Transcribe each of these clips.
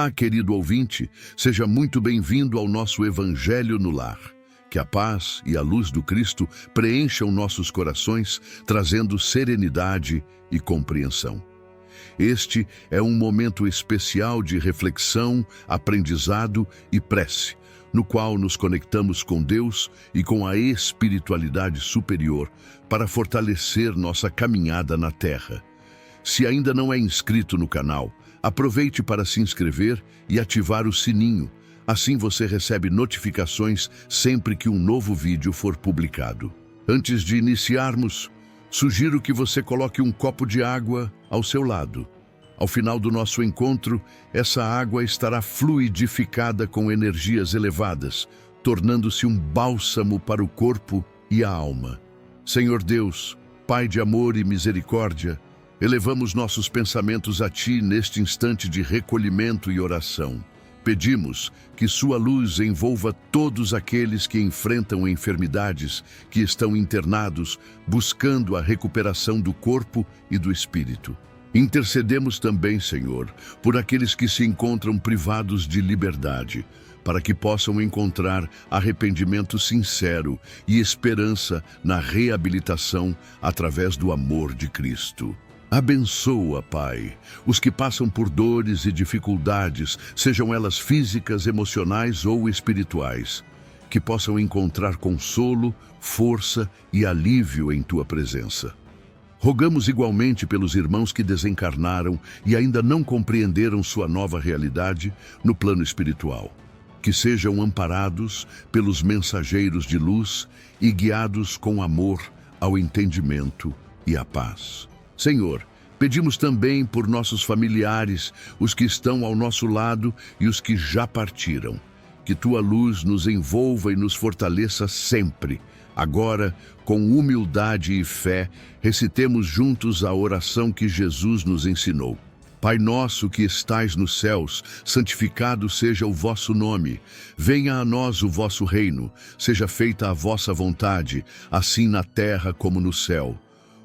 Olá, querido ouvinte, seja muito bem-vindo ao nosso Evangelho no Lar. Que a paz e a luz do Cristo preencham nossos corações, trazendo serenidade e compreensão. Este é um momento especial de reflexão, aprendizado e prece, no qual nos conectamos com Deus e com a espiritualidade superior para fortalecer nossa caminhada na Terra. Se ainda não é inscrito no canal, aproveite para se inscrever e ativar o sininho. Assim você recebe notificações sempre que um novo vídeo for publicado. Antes de iniciarmos, sugiro que você coloque um copo de água ao seu lado. Ao final do nosso encontro, essa água estará fluidificada com energias elevadas, tornando-se um bálsamo para o corpo e a alma. Senhor Deus, Pai de amor e misericórdia, elevamos nossos pensamentos a Ti neste instante de recolhimento e oração. Pedimos que Sua luz envolva todos aqueles que enfrentam enfermidades, que estão internados, buscando a recuperação do corpo e do espírito. Intercedemos também, Senhor, por aqueles que se encontram privados de liberdade, para que possam encontrar arrependimento sincero e esperança na reabilitação através do amor de Cristo. Abençoa, Pai, os que passam por dores e dificuldades, sejam elas físicas, emocionais ou espirituais, que possam encontrar consolo, força e alívio em Tua presença. Rogamos igualmente pelos irmãos que desencarnaram e ainda não compreenderam sua nova realidade no plano espiritual, que sejam amparados pelos mensageiros de luz e guiados com amor ao entendimento e à paz. Senhor, pedimos também por nossos familiares, os que estão ao nosso lado e os que já partiram. Que Tua luz nos envolva e nos fortaleça sempre. Agora, com humildade e fé, recitemos juntos a oração que Jesus nos ensinou. Pai nosso que estais nos céus, santificado seja o vosso nome. Venha a nós o vosso reino. Seja feita a vossa vontade, assim na terra como no céu.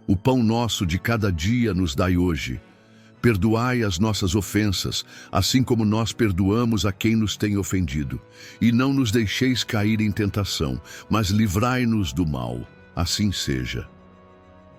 O pão nosso de cada dia nos dai hoje. Perdoai as nossas ofensas, assim como nós perdoamos a quem nos tem ofendido. E não nos deixeis cair em tentação, mas livrai-nos do mal. Assim seja.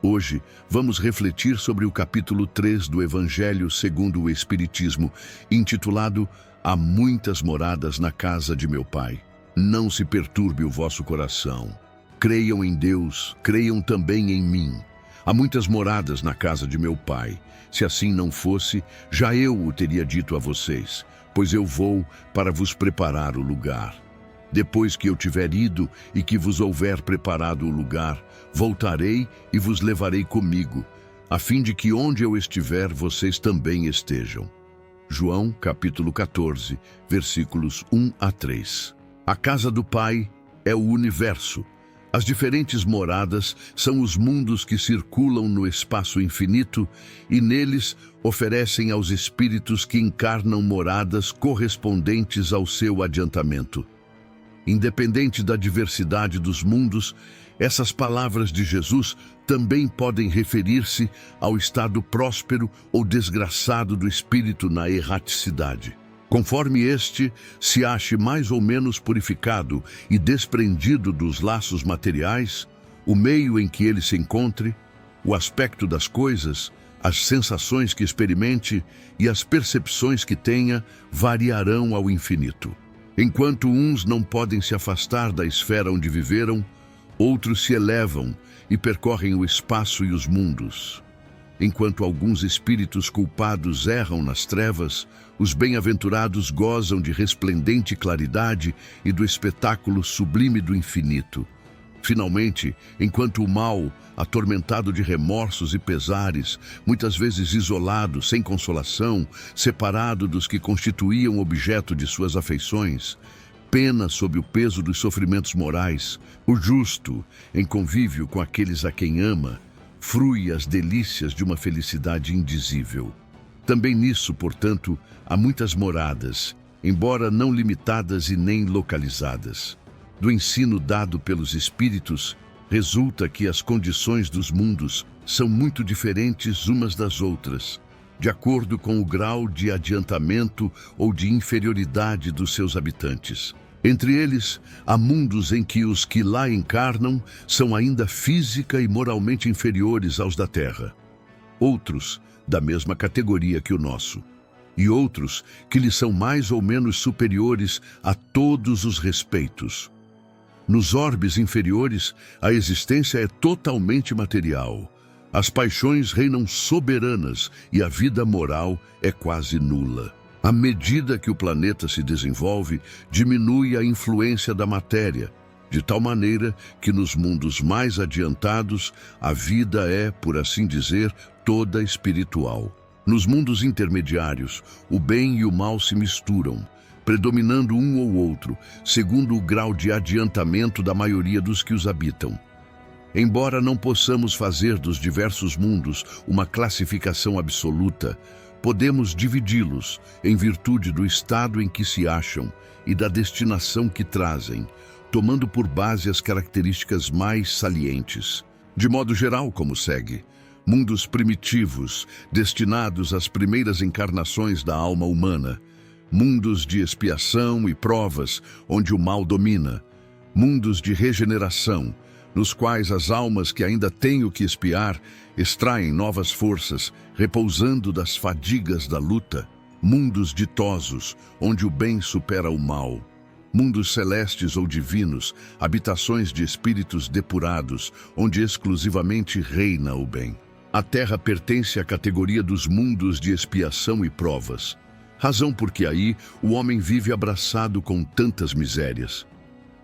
Hoje, vamos refletir sobre o capítulo 3 do Evangelho segundo o Espiritismo, intitulado Há muitas moradas na casa de meu Pai. Não se perturbe o vosso coração. Creiam em Deus, creiam também em mim. Há muitas moradas na casa de meu Pai. Se assim não fosse, já eu o teria dito a vocês, pois eu vou para vos preparar o lugar. Depois que eu tiver ido e que vos houver preparado o lugar, voltarei e vos levarei comigo, a fim de que onde eu estiver, vocês também estejam. João, capítulo 14, versículos 1 a 3. A casa do Pai é o universo. As diferentes moradas são os mundos que circulam no espaço infinito e neles oferecem aos espíritos que encarnam moradas correspondentes ao seu adiantamento. Independente da diversidade dos mundos, essas palavras de Jesus também podem referir-se ao estado próspero ou desgraçado do espírito na erraticidade. Conforme este se ache mais ou menos purificado e desprendido dos laços materiais, o meio em que ele se encontre, o aspecto das coisas, as sensações que experimente e as percepções que tenha variarão ao infinito. Enquanto uns não podem se afastar da esfera onde viveram, outros se elevam e percorrem o espaço e os mundos. Enquanto alguns espíritos culpados erram nas trevas, os bem-aventurados gozam de resplendente claridade e do espetáculo sublime do infinito. Finalmente, enquanto o mal, atormentado de remorsos e pesares, muitas vezes isolado, sem consolação, separado dos que constituíam objeto de suas afeições, pena sob o peso dos sofrimentos morais, o justo, em convívio com aqueles a quem ama, frui as delícias de uma felicidade indizível. Também nisso, portanto, há muitas moradas, embora não limitadas e nem localizadas. Do ensino dado pelos espíritos, resulta que as condições dos mundos são muito diferentes umas das outras. de acordo com o grau de adiantamento ou de inferioridade dos seus habitantes. Entre eles, há mundos em que os que lá encarnam são ainda física e moralmente inferiores aos da Terra. Outros, da mesma categoria que o nosso. E outros que lhe são mais ou menos superiores a todos os respeitos. Nos orbes inferiores, a existência é totalmente material. As paixões reinam soberanas e a vida moral é quase nula. À medida que o planeta se desenvolve, diminui a influência da matéria, de tal maneira que nos mundos mais adiantados, a vida é, por assim dizer, toda espiritual. Nos mundos intermediários, o bem e o mal se misturam, predominando um ou outro, segundo o grau de adiantamento da maioria dos que os habitam. Embora não possamos fazer dos diversos mundos uma classificação absoluta, podemos dividi-los em virtude do estado em que se acham e da destinação que trazem, tomando por base as características mais salientes. De modo geral, como segue: mundos primitivos, destinados às primeiras encarnações da alma humana. Mundos de expiação e provas, onde o mal domina. Mundos de regeneração, nos quais as almas que ainda têm o que expiar extraem novas forças, repousando das fadigas da luta. Mundos ditosos, onde o bem supera o mal. Mundos celestes ou divinos, habitações de espíritos depurados, onde exclusivamente reina o bem. A Terra pertence à categoria dos mundos de expiação e provas, razão porque aí o homem vive abraçado com tantas misérias.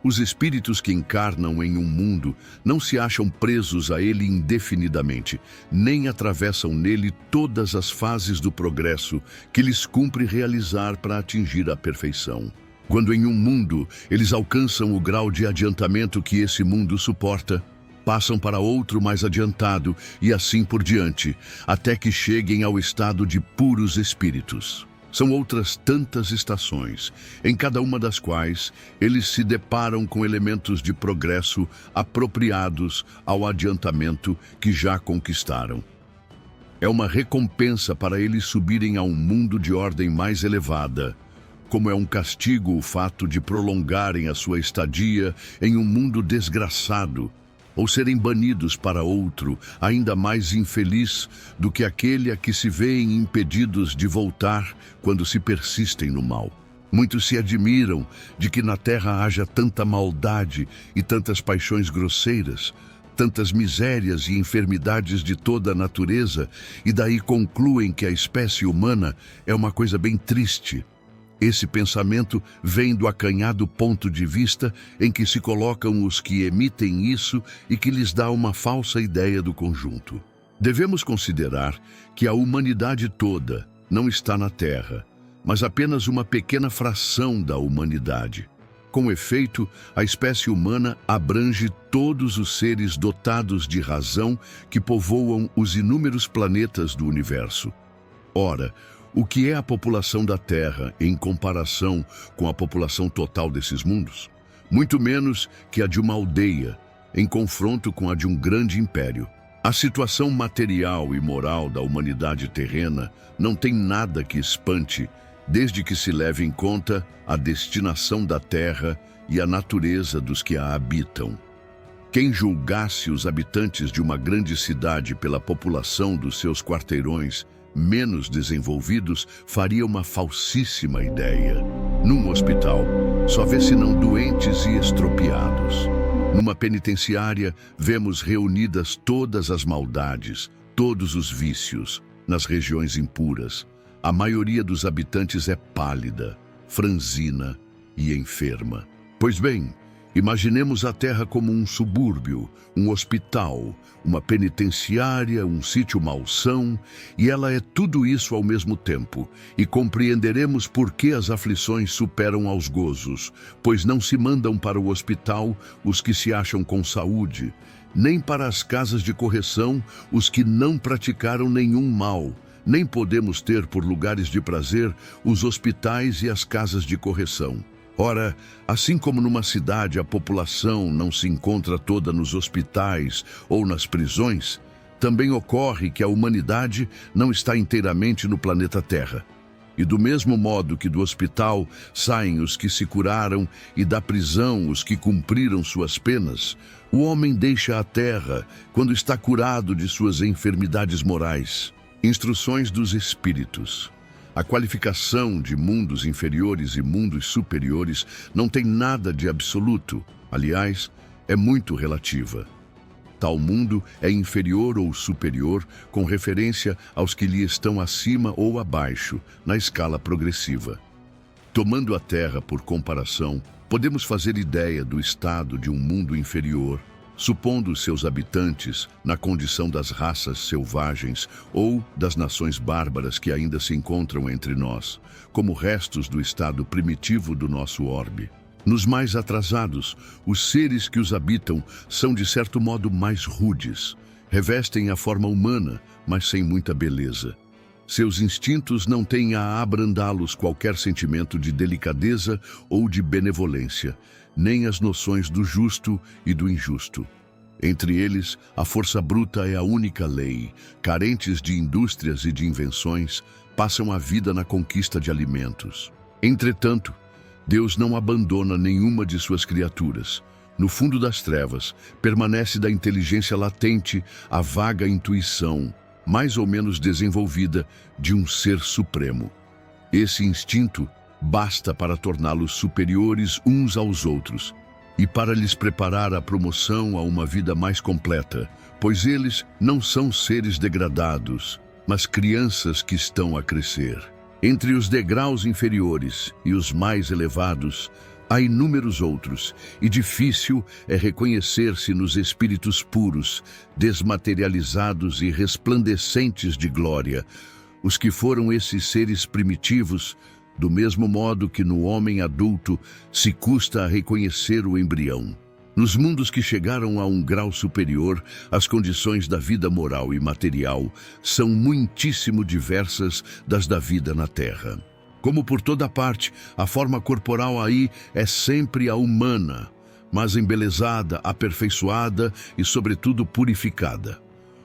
Os espíritos que encarnam em um mundo não se acham presos a ele indefinidamente, nem atravessam nele todas as fases do progresso que lhes cumpre realizar para atingir a perfeição. Quando em um mundo eles alcançam o grau de adiantamento que esse mundo suporta, passam para outro mais adiantado e assim por diante, até que cheguem ao estado de puros espíritos. São outras tantas estações, em cada uma das quais eles se deparam com elementos de progresso apropriados ao adiantamento que já conquistaram. É uma recompensa para eles subirem a um mundo de ordem mais elevada, como é um castigo o fato de prolongarem a sua estadia em um mundo desgraçado, ou serem banidos para outro, ainda mais infeliz do que aquele a que se veem impedidos de voltar quando se persistem no mal. Muitos se admiram de que na Terra haja tanta maldade e tantas paixões grosseiras, tantas misérias e enfermidades de toda a natureza, e daí concluem que a espécie humana é uma coisa bem triste. Esse pensamento vem do acanhado ponto de vista em que se colocam os que emitem isso e que lhes dá uma falsa ideia do conjunto. Devemos considerar que a humanidade toda não está na Terra, mas apenas uma pequena fração da humanidade. Com efeito, a espécie humana abrange todos os seres dotados de razão que povoam os inúmeros planetas do universo. Ora, o que é a população da Terra em comparação com a população total desses mundos? Muito menos que a de uma aldeia, em confronto com a de um grande império. A situação material e moral da humanidade terrena não tem nada que espante, desde que se leve em conta a destinação da Terra e a natureza dos que a habitam. Quem julgasse os habitantes de uma grande cidade pela população dos seus quarteirões menos desenvolvidos faria uma falsíssima ideia. Num hospital, só vê senão doentes e estropiados. Numa penitenciária, vemos reunidas todas as maldades, todos os vícios, nas regiões impuras. A maioria dos habitantes é pálida, franzina e enferma. Pois bem, imaginemos a Terra como um subúrbio, um hospital, uma penitenciária, um sítio malsão, e ela é tudo isso ao mesmo tempo, e compreenderemos por que as aflições superam aos gozos, pois não se mandam para o hospital os que se acham com saúde, nem para as casas de correção os que não praticaram nenhum mal, nem podemos ter por lugares de prazer os hospitais e as casas de correção. Ora, assim como numa cidade a população não se encontra toda nos hospitais ou nas prisões, também ocorre que a humanidade não está inteiramente no planeta Terra. E do mesmo modo que do hospital saem os que se curaram e da prisão os que cumpriram suas penas, o homem deixa a Terra quando está curado de suas enfermidades morais. Instruções dos Espíritos. A qualificação de mundos inferiores e mundos superiores não tem nada de absoluto. Aliás, é muito relativa. Tal mundo é inferior ou superior com referência aos que lhe estão acima ou abaixo, na escala progressiva. Tomando a Terra por comparação, podemos fazer ideia do estado de um mundo inferior, supondo seus habitantes na condição das raças selvagens ou das nações bárbaras que ainda se encontram entre nós, como restos do estado primitivo do nosso orbe. Nos mais atrasados, os seres que os habitam são de certo modo mais rudes, revestem a forma humana, mas sem muita beleza. Seus instintos não têm a abrandá-los qualquer sentimento de delicadeza ou de benevolência, nem as noções do justo e do injusto. Entre eles, a força bruta é a única lei. Carentes de indústrias e de invenções, passam a vida na conquista de alimentos. Entretanto, Deus não abandona nenhuma de suas criaturas. No fundo das trevas, permanece da inteligência latente a vaga intuição, mais ou menos desenvolvida, de um ser supremo. Esse instinto basta para torná-los superiores uns aos outros e para lhes preparar a promoção a uma vida mais completa, pois eles não são seres degradados, mas crianças que estão a crescer. Entre os degraus inferiores e os mais elevados, há inúmeros outros, e difícil é reconhecer-se nos espíritos puros, desmaterializados e resplandecentes de glória, os que foram esses seres primitivos, do mesmo modo que no homem adulto se custa a reconhecer o embrião. Nos mundos que chegaram a um grau superior, as condições da vida moral e material são muitíssimo diversas das da vida na Terra. Como por toda parte, a forma corporal aí é sempre a humana, mas embelezada, aperfeiçoada e, sobretudo, purificada.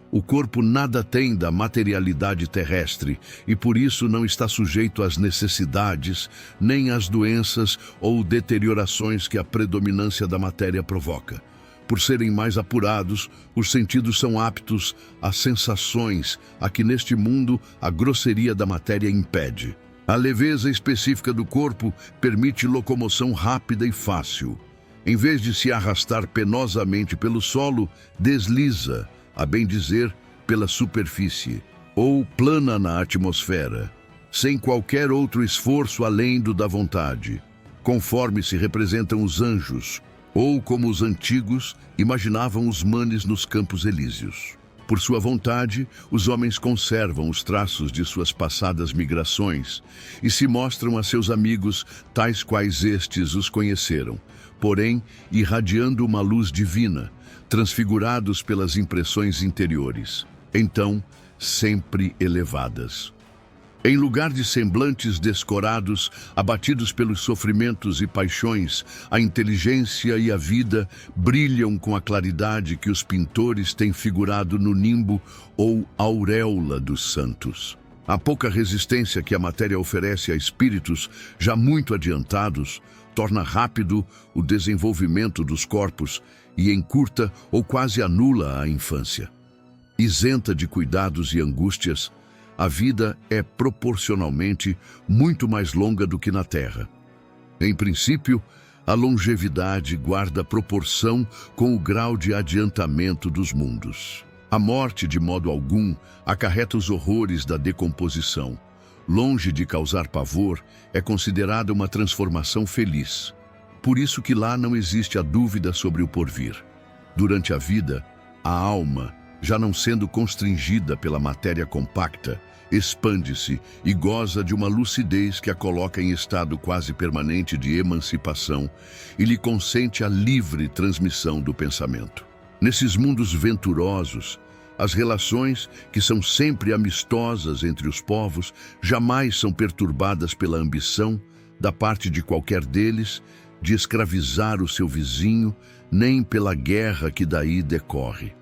O corpo nada tem da materialidade terrestre e por isso não está sujeito às necessidades, nem às doenças ou deteriorações que a predominância da matéria provoca. Por serem mais apurados, os sentidos são aptos às sensações a que neste mundo a grosseria da matéria impede. A leveza específica do corpo permite locomoção rápida e fácil. Em vez de se arrastar penosamente pelo solo, desliza, a bem dizer, pela superfície, ou plana na atmosfera, sem qualquer outro esforço além do da vontade, conforme se representam os anjos, ou como os antigos imaginavam os manes nos campos elíseos. Por sua vontade, os homens conservam os traços de suas passadas migrações e se mostram a seus amigos tais quais estes os conheceram, porém irradiando uma luz divina, transfigurados pelas impressões interiores, então sempre elevadas. Em lugar de semblantes descorados, abatidos pelos sofrimentos e paixões, a inteligência e a vida brilham com a claridade que os pintores têm figurado no nimbo ou auréola dos santos. A pouca resistência que a matéria oferece a espíritos já muito adiantados torna rápido o desenvolvimento dos corpos e encurta ou quase anula a infância. Isenta de cuidados e angústias, a vida é proporcionalmente muito mais longa do que na Terra. Em princípio, a longevidade guarda proporção com o grau de adiantamento dos mundos. A morte, de modo algum, acarreta os horrores da decomposição. Longe de causar pavor, é considerada uma transformação feliz. Por isso que lá não existe a dúvida sobre o porvir. Durante a vida, a alma, já não sendo constringida pela matéria compacta, expande-se e goza de uma lucidez que a coloca em estado quase permanente de emancipação e lhe consente a livre transmissão do pensamento. Nesses mundos venturosos, as relações, que são sempre amistosas entre os povos, jamais são perturbadas pela ambição, da parte de qualquer deles, de escravizar o seu vizinho, nem pela guerra que daí decorre.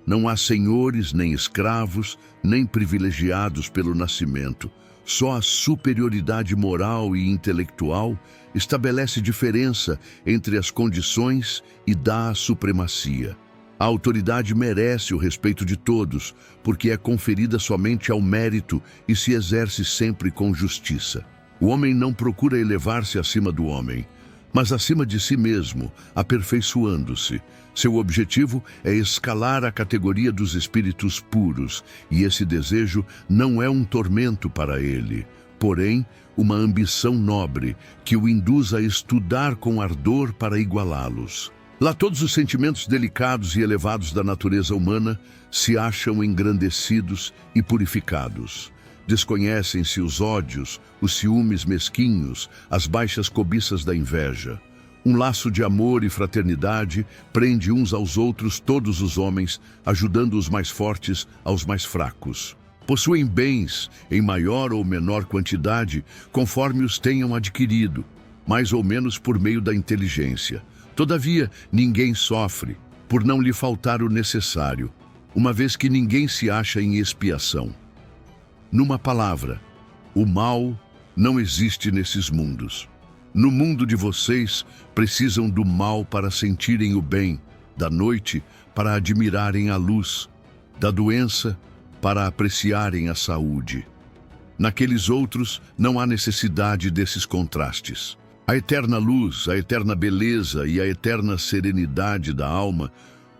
Não há senhores, nem escravos, nem privilegiados pelo nascimento. Só a superioridade moral e intelectual estabelece diferença entre as condições e dá a supremacia. A autoridade merece o respeito de todos, porque é conferida somente ao mérito e se exerce sempre com justiça. O homem não procura elevar-se acima do homem, mas acima de si mesmo, aperfeiçoando-se. Seu objetivo é escalar a categoria dos espíritos puros, e esse desejo não é um tormento para ele, porém, uma ambição nobre que o induz a estudar com ardor para igualá-los. Lá todos os sentimentos delicados e elevados da natureza humana se acham engrandecidos e purificados. Desconhecem-se os ódios, os ciúmes mesquinhos, as baixas cobiças da inveja. Um laço de amor e fraternidade prende uns aos outros todos os homens, ajudando os mais fortes aos mais fracos. Possuem bens em maior ou menor quantidade, conforme os tenham adquirido, mais ou menos por meio da inteligência. Todavia, ninguém sofre, por não lhe faltar o necessário, uma vez que ninguém se acha em expiação. Numa palavra, o mal não existe nesses mundos. No mundo de vocês, precisam do mal para sentirem o bem, da noite para admirarem a luz, da doença para apreciarem a saúde. Naqueles outros, não há necessidade desses contrastes. A eterna luz, a eterna beleza e a eterna serenidade da alma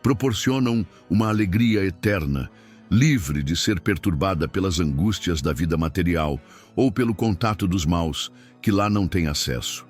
proporcionam uma alegria eterna, livre de ser perturbada pelas angústias da vida material ou pelo contato dos maus, que lá não tem acesso.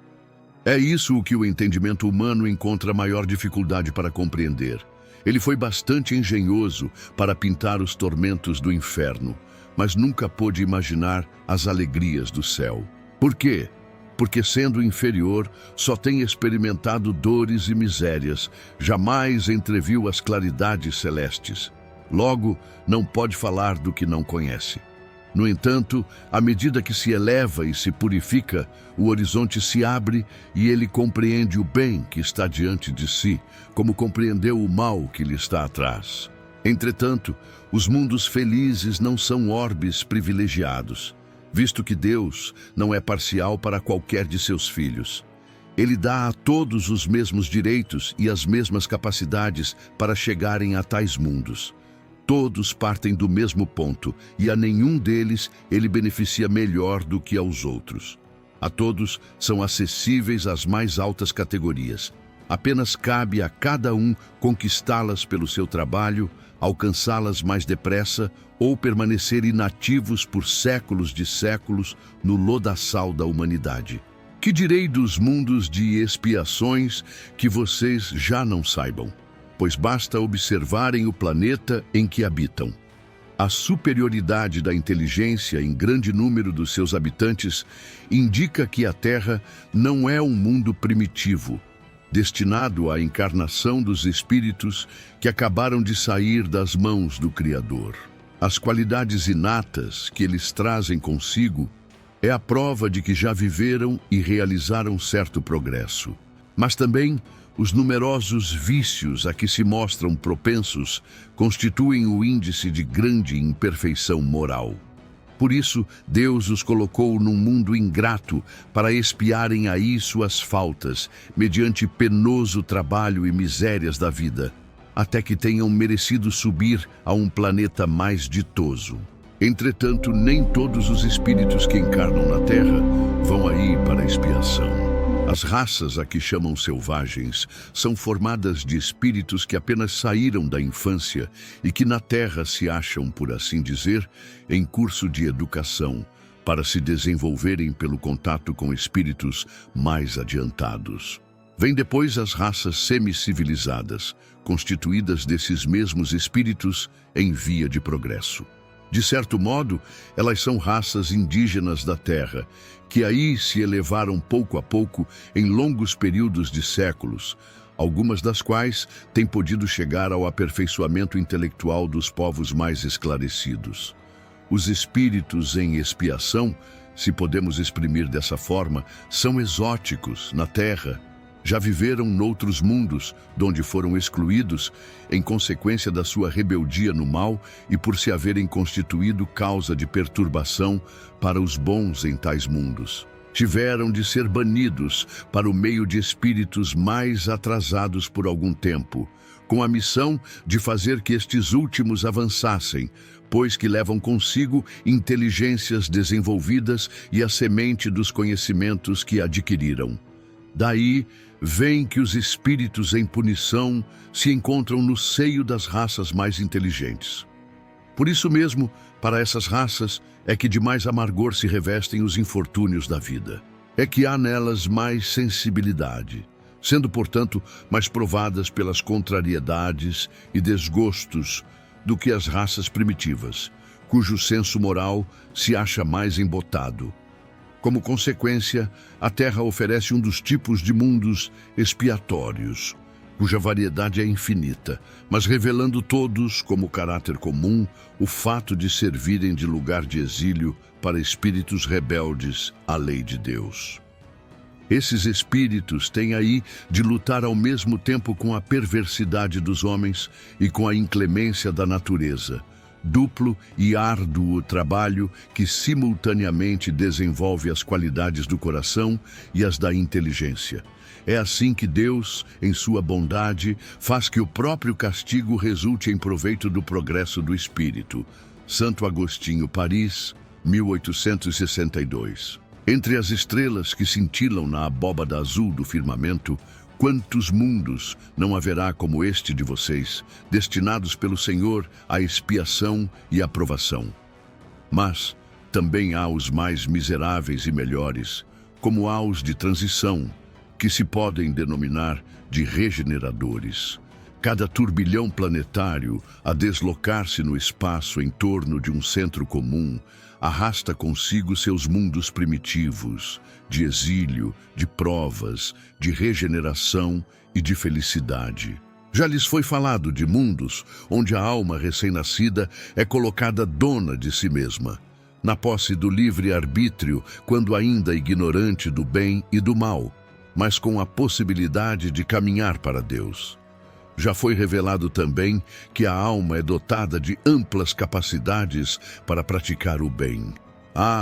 É isso o que o entendimento humano encontra maior dificuldade para compreender. Ele foi bastante engenhoso para pintar os tormentos do inferno, mas nunca pôde imaginar as alegrias do céu. Por quê? Porque, sendo inferior, só tem experimentado dores e misérias, jamais entreviu as claridades celestes. Logo, não pode falar do que não conhece. No entanto, à medida que se eleva e se purifica, o horizonte se abre e ele compreende o bem que está diante de si, como compreendeu o mal que lhe está atrás. Entretanto, os mundos felizes não são orbes privilegiados, visto que Deus não é parcial para qualquer de seus filhos. Ele dá a todos os mesmos direitos e as mesmas capacidades para chegarem a tais mundos. Todos partem do mesmo ponto e a nenhum deles ele beneficia melhor do que aos outros. A todos são acessíveis as mais altas categorias. Apenas cabe a cada um conquistá-las pelo seu trabalho, alcançá-las mais depressa ou permanecer inativos por séculos de séculos no lodaçal da humanidade. Que direi dos mundos de expiações que vocês já não saibam? Pois basta observarem o planeta em que habitam. A superioridade da inteligência em grande número dos seus habitantes indica que a Terra não é um mundo primitivo, destinado à encarnação dos espíritos que acabaram de sair das mãos do Criador. As qualidades inatas que eles trazem consigo é a prova de que já viveram e realizaram certo progresso. Mas também os numerosos vícios a que se mostram propensos constituem o índice de grande imperfeição moral. Por isso, Deus os colocou num mundo ingrato para expiarem aí suas faltas, mediante penoso trabalho e misérias da vida, até que tenham merecido subir a um planeta mais ditoso. Entretanto, nem todos os espíritos que encarnam na Terra vão aí para a expiação. As raças a que chamam selvagens são formadas de espíritos que apenas saíram da infância e que na Terra se acham, por assim dizer, em curso de educação, para se desenvolverem pelo contato com espíritos mais adiantados. Vêm depois as raças semi-civilizadas, constituídas desses mesmos espíritos em via de progresso. De certo modo, elas são raças indígenas da Terra, que aí se elevaram pouco a pouco em longos períodos de séculos, algumas das quais têm podido chegar ao aperfeiçoamento intelectual dos povos mais esclarecidos. Os espíritos em expiação, se podemos exprimir dessa forma, são exóticos na Terra, Já viveram noutros mundos, donde foram excluídos em consequência da sua rebeldia no mal e por se haverem constituído causa de perturbação para os bons em tais mundos. Tiveram de ser banidos para o meio de espíritos mais atrasados por algum tempo, com a missão de fazer que estes últimos avançassem, pois que levam consigo inteligências desenvolvidas e a semente dos conhecimentos que adquiriram. Daí vem que os espíritos em punição se encontram no seio das raças mais inteligentes. Por isso mesmo, para essas raças, é que de mais amargor se revestem os infortúnios da vida. É que há nelas mais sensibilidade, sendo, portanto, mais provadas pelas contrariedades e desgostos do que as raças primitivas, cujo senso moral se acha mais embotado. Como consequência, a Terra oferece um dos tipos de mundos expiatórios, cuja variedade é infinita, mas revelando todos, como caráter comum, o fato de servirem de lugar de exílio para espíritos rebeldes à lei de Deus. Esses espíritos têm aí de lutar ao mesmo tempo com a perversidade dos homens e com a inclemência da natureza, duplo e árduo trabalho que simultaneamente desenvolve as qualidades do coração e as da inteligência. É assim que Deus, em sua bondade, faz que o próprio castigo resulte em proveito do progresso do espírito. Santo Agostinho, Paris, 1862. Entre as estrelas que cintilam na abóbada azul do firmamento, quantos mundos não haverá como este de vocês, destinados pelo Senhor à expiação e à provação? Mas também há os mais miseráveis e melhores, como há os de transição, que se podem denominar de regeneradores. Cada turbilhão planetário, a deslocar-se no espaço em torno de um centro comum, arrasta consigo seus mundos primitivos, de exílio, de provas, de regeneração e de felicidade. Já lhes foi falado de mundos onde a alma recém-nascida é colocada dona de si mesma, na posse do livre-arbítrio, quando ainda ignorante do bem e do mal, mas com a possibilidade de caminhar para Deus. Já foi revelado também que a alma é dotada de amplas capacidades para praticar o bem.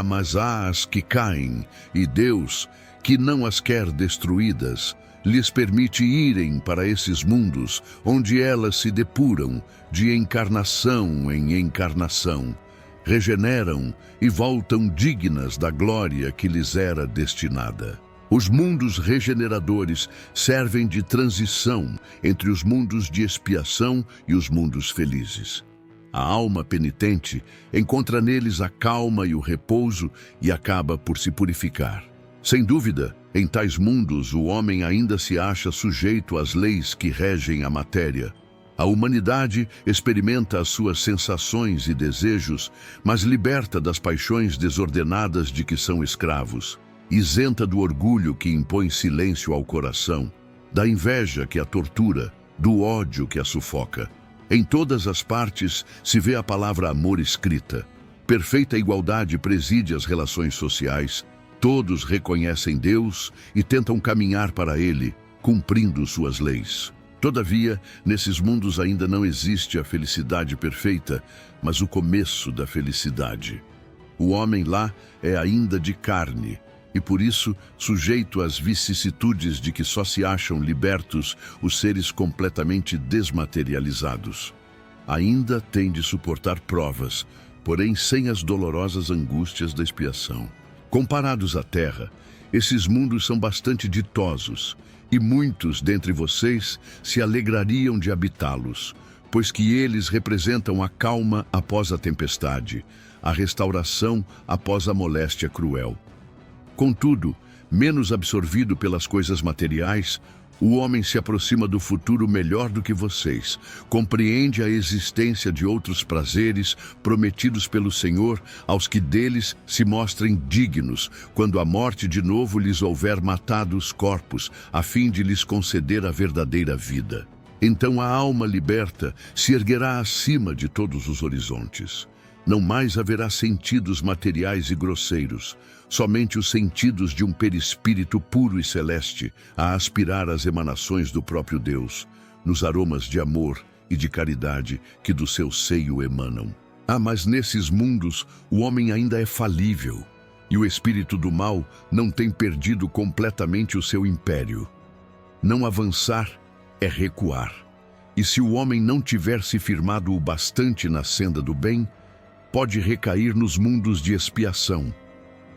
Mas há as que caem, e Deus, que não as quer destruídas, lhes permite irem para esses mundos, onde elas se depuram de encarnação em encarnação, regeneram e voltam dignas da glória que lhes era destinada. Os mundos regeneradores servem de transição entre os mundos de expiação e os mundos felizes. A alma penitente encontra neles a calma e o repouso e acaba por se purificar. Sem dúvida, em tais mundos o homem ainda se acha sujeito às leis que regem a matéria. A humanidade experimenta as suas sensações e desejos, mas liberta das paixões desordenadas de que são escravos. Isenta do orgulho que impõe silêncio ao coração, da inveja que a tortura, do ódio que a sufoca. Em todas as partes se vê a palavra amor escrita. Perfeita igualdade preside as relações sociais. Todos reconhecem Deus e tentam caminhar para Ele, cumprindo suas leis. Todavia, nesses mundos ainda não existe a felicidade perfeita, mas o começo da felicidade. O homem lá é ainda de carne, e por isso sujeito às vicissitudes de que só se acham libertos os seres completamente desmaterializados. Ainda tem de suportar provas, porém sem as dolorosas angústias da expiação. Comparados à Terra, esses mundos são bastante ditosos, e muitos dentre vocês se alegrariam de habitá-los, pois que eles representam a calma após a tempestade, a restauração após a moléstia cruel. Contudo, menos absorvido pelas coisas materiais, o homem se aproxima do futuro melhor do que vocês, compreende a existência de outros prazeres prometidos pelo Senhor aos que deles se mostrem dignos, quando a morte de novo lhes houver matado os corpos, a fim de lhes conceder a verdadeira vida. Então a alma liberta se erguerá acima de todos os horizontes. Não mais haverá sentidos materiais e grosseiros, somente os sentidos de um perispírito puro e celeste a aspirar às emanações do próprio Deus, nos aromas de amor e de caridade que do seu seio emanam. Mas nesses mundos o homem ainda é falível, e o espírito do mal não tem perdido completamente o seu império. Não avançar é recuar, e se o homem não tiver se firmado o bastante na senda do bem, pode recair nos mundos de expiação,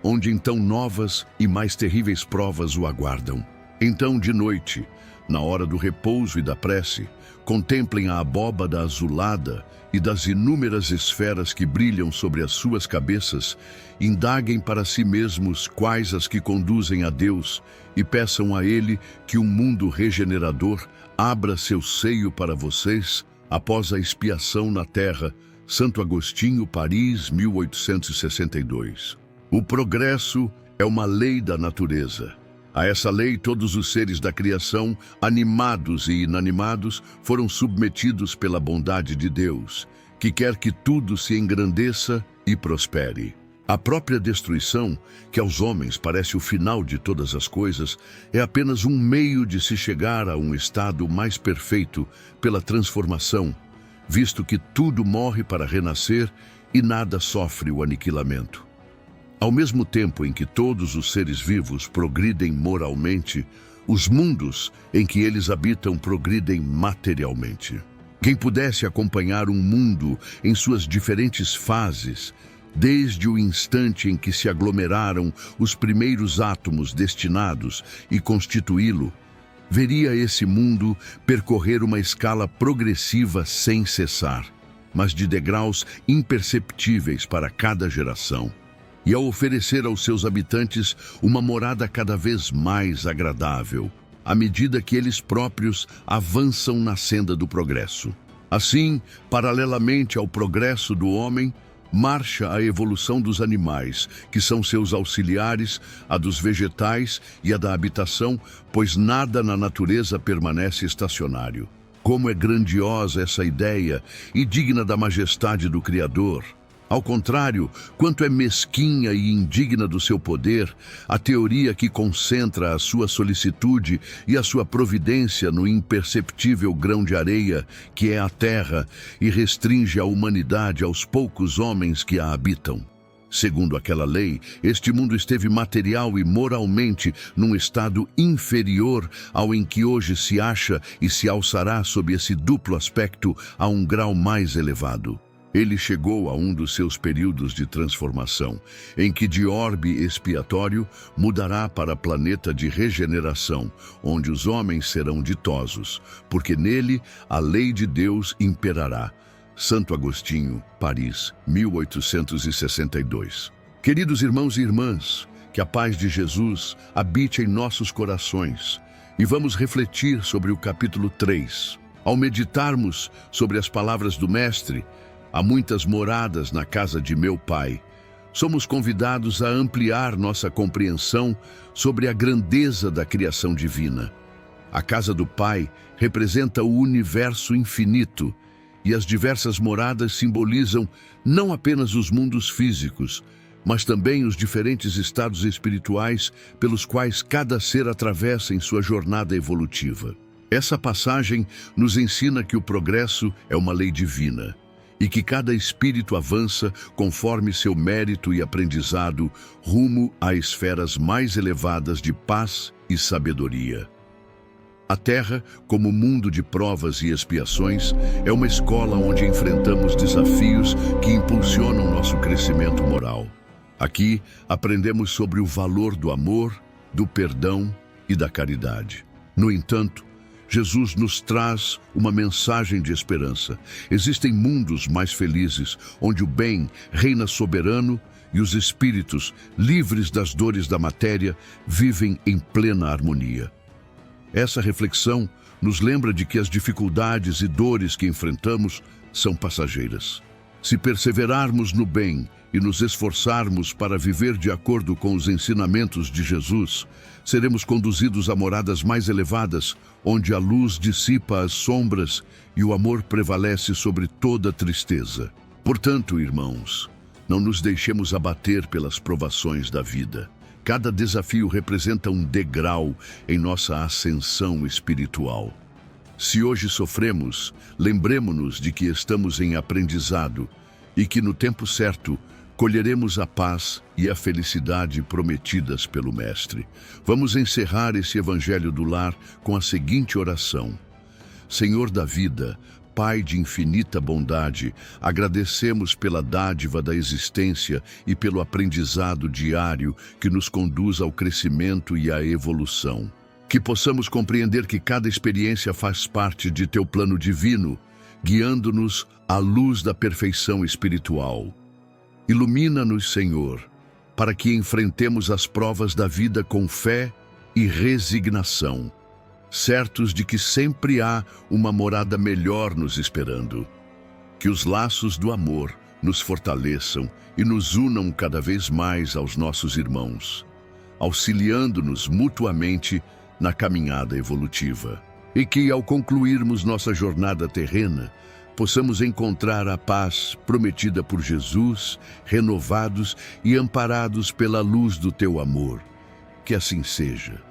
onde então novas e mais terríveis provas o aguardam. Então, de noite, na hora do repouso e da prece, contemplem a abóbada azulada e das inúmeras esferas que brilham sobre as suas cabeças, indaguem para si mesmos quais as que conduzem a Deus e peçam a Ele que um mundo regenerador abra seu seio para vocês após a expiação na terra. Santo Agostinho, Paris, 1862. O progresso é uma lei da natureza. A essa lei, todos os seres da criação, animados e inanimados, foram submetidos pela bondade de Deus, que quer que tudo se engrandeça e prospere. A própria destruição, que aos homens parece o final de todas as coisas, é apenas um meio de se chegar a um estado mais perfeito pela transformação, visto que tudo morre para renascer e nada sofre o aniquilamento. Ao mesmo tempo em que todos os seres vivos progridem moralmente, os mundos em que eles habitam progridem materialmente. Quem pudesse acompanhar um mundo em suas diferentes fases, desde o instante em que se aglomeraram os primeiros átomos destinados a constituí-lo, veria esse mundo percorrer uma escala progressiva sem cessar, mas de degraus imperceptíveis para cada geração, e a oferecer aos seus habitantes uma morada cada vez mais agradável, à medida que eles próprios avançam na senda do progresso. Assim, paralelamente ao progresso do homem, marcha a evolução dos animais, que são seus auxiliares, a dos vegetais e a da habitação, pois nada na natureza permanece estacionário. Como é grandiosa essa ideia e digna da majestade do Criador! Ao contrário, quanto é mesquinha e indigna do seu poder, a teoria que concentra a sua solicitude e a sua providência no imperceptível grão de areia, que é a terra, e restringe a humanidade aos poucos homens que a habitam. Segundo aquela lei, este mundo esteve material e moralmente num estado inferior ao em que hoje se acha e se alçará sob esse duplo aspecto a um grau mais elevado. Ele chegou a um dos seus períodos de transformação, em que de orbe expiatório mudará para planeta de regeneração, onde os homens serão ditosos, porque nele a lei de Deus imperará. Santo Agostinho, Paris, 1862. Queridos irmãos e irmãs, que a paz de Jesus habite em nossos corações, e vamos refletir sobre o capítulo 3. Ao meditarmos sobre as palavras do Mestre, há muitas moradas na casa de meu Pai, somos convidados a ampliar nossa compreensão sobre a grandeza da criação divina. A casa do Pai representa o universo infinito, e as diversas moradas simbolizam não apenas os mundos físicos, mas também os diferentes estados espirituais pelos quais cada ser atravessa em sua jornada evolutiva. Essa passagem nos ensina que o progresso é uma lei divina, e que cada espírito avança conforme seu mérito e aprendizado rumo a esferas mais elevadas de paz e sabedoria. A Terra, como mundo de provas e expiações, é uma escola onde enfrentamos desafios que impulsionam nosso crescimento moral. Aqui, aprendemos sobre o valor do amor, do perdão e da caridade. No entanto, Jesus nos traz uma mensagem de esperança. Existem mundos mais felizes, onde o bem reina soberano e os espíritos, livres das dores da matéria, vivem em plena harmonia. Essa reflexão nos lembra de que as dificuldades e dores que enfrentamos são passageiras. Se perseverarmos no bem e nos esforçarmos para viver de acordo com os ensinamentos de Jesus, seremos conduzidos a moradas mais elevadas, onde a luz dissipa as sombras e o amor prevalece sobre toda tristeza. Portanto, irmãos, não nos deixemos abater pelas provações da vida. Cada desafio representa um degrau em nossa ascensão espiritual. Se hoje sofremos, lembremo-nos de que estamos em aprendizado e que no tempo certo colheremos a paz e a felicidade prometidas pelo Mestre. Vamos encerrar esse Evangelho do Lar com a seguinte oração: Senhor da vida, Pai de infinita bondade, agradecemos pela dádiva da existência e pelo aprendizado diário que nos conduz ao crescimento e à evolução. Que possamos compreender que cada experiência faz parte de Teu plano divino, guiando-nos à luz da perfeição espiritual. Ilumina-nos, Senhor, para que enfrentemos as provas da vida com fé e resignação, certos de que sempre há uma morada melhor nos esperando. Que os laços do amor nos fortaleçam e nos unam cada vez mais aos nossos irmãos, auxiliando-nos mutuamente na caminhada evolutiva. E que, ao concluirmos nossa jornada terrena, possamos encontrar a paz prometida por Jesus, renovados e amparados pela luz do Teu amor. Que assim seja.